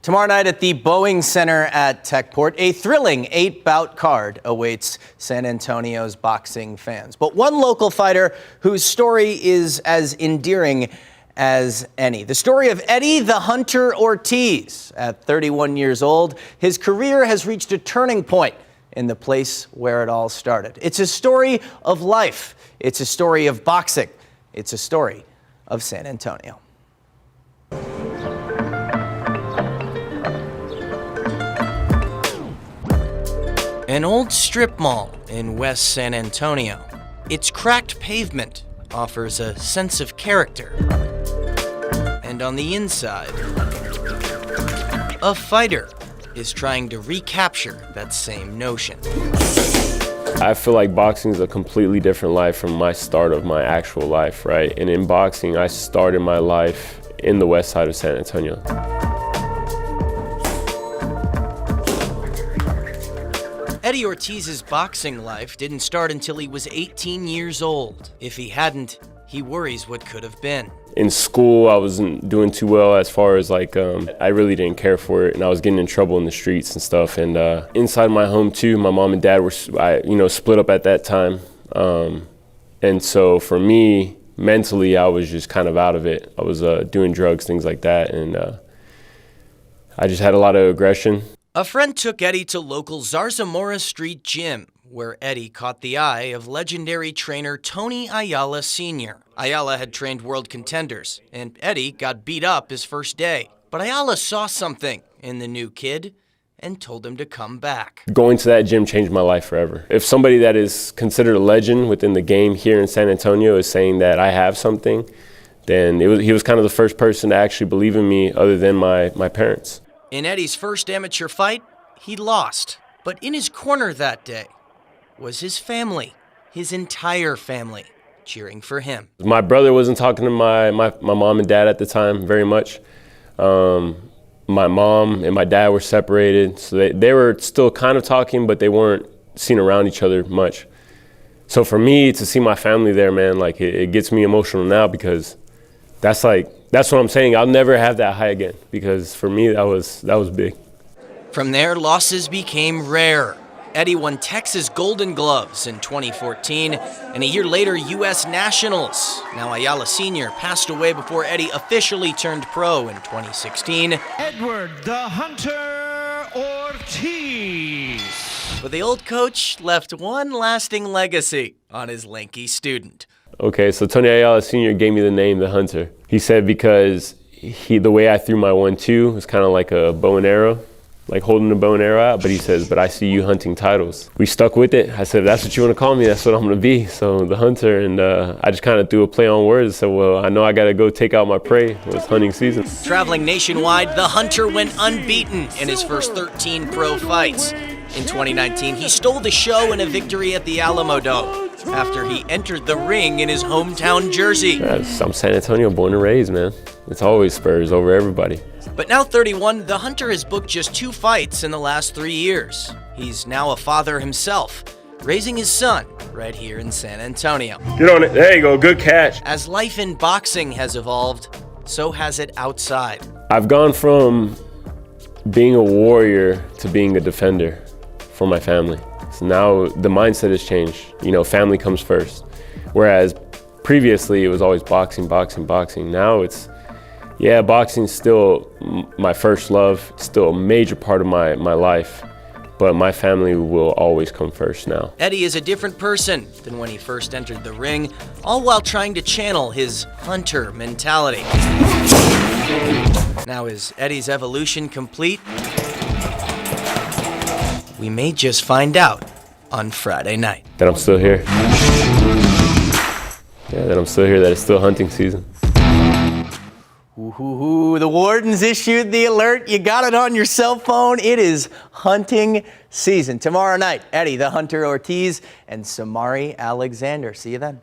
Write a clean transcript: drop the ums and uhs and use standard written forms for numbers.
Tomorrow night at the Boeing Center at Techport, a thrilling 8-bout card awaits San Antonio's boxing fans. But one local fighter whose story is as endearing as any. The story of Eddie the Hunter Ortiz. At 31 years old, his career has reached a turning point in the place where it all started. It's a story of life. It's a story of boxing. It's a story of San Antonio. An old strip mall in West San Antonio. Its cracked pavement offers a sense of character. And on the inside, a fighter is trying to recapture that same notion. I feel like boxing is a completely different life from my start of my actual life, right? And in boxing, I started my life in the west side of San Antonio. Eddie Ortiz's boxing life didn't start until he was 18 years old. If he hadn't, he worries what could have been. In school, I wasn't doing too well as far as I really didn't care for it, and I was getting in trouble in the streets and stuff. And inside my home too, my mom and dad were, split up at that time. And so for me, mentally, I was just kind of out of it. I was doing drugs, things like that, and I just had a lot of aggression. A friend took Eddie to local Zarzamora Street Gym, where Eddie caught the eye of legendary trainer Tony Ayala Sr. Ayala had trained world contenders, and Eddie got beat up his first day. But Ayala saw something in the new kid and told him to come back. Going to that gym changed my life forever. If somebody that is considered a legend within the game here in San Antonio is saying that I have something, then he was kind of the first person to actually believe in me other than my parents. In Eddie's first amateur fight, he lost. But in his corner that day was his family, his entire family, cheering for him. My brother wasn't talking to my mom and dad at the time very much. My mom and my dad were separated, so they were still kind of talking, but they weren't seen around each other much. So for me to see my family there, man, it gets me emotional now, because that's what I'm saying. I'll never have that high again, because for me that was big. From there, losses became rare. Eddie won Texas Golden Gloves in 2014, and a year later, U.S. Nationals. Now, Ayala Sr. passed away before Eddie officially turned pro in 2016. Edward the Hunter Ortiz. But the old coach left one lasting legacy on his lanky student. Okay, so Tony Ayala Sr. gave me the name The Hunter. He said because the way I threw my 1-2 was kind of like a bow and arrow, like holding a bow and arrow out, but he says, but I see you hunting titles. We stuck with it. I said, if that's what you want to call me, that's what I'm going to be. So The Hunter, and I just kind of threw a play on words. So, well, I know I got to go take out my prey. It was hunting season. Traveling nationwide, The Hunter went unbeaten in his first 13 pro fights. In 2019, he stole the show in a victory at the Alamo Dome after he entered the ring in his hometown jersey. Yeah, I'm San Antonio, born and raised, man. It's always Spurs over everybody. But now 31, The Hunter has booked just 2 fights in the last 3 years. He's now a father himself, raising his son right here in San Antonio. Get on it. There you go. Good catch. As life in boxing has evolved, so has it outside. I've gone from being a warrior to being a defender for my family. So now the mindset has changed. Family comes first. Whereas previously it was always boxing, boxing, boxing. Now it's, yeah, boxing's still my first love, still a major part of my life, but my family will always come first now. Eddie is a different person than when he first entered the ring, all while trying to channel his hunter mentality. Now, is Eddie's evolution complete? We may just find out on Friday night. That I'm still here. Yeah, that I'm still here, that it's still hunting season. Ooh, the wardens issued the alert. You got it on your cell phone. It is hunting season. Tomorrow night, Eddie the Hunter Ortiz and Samari Alexander. See you then.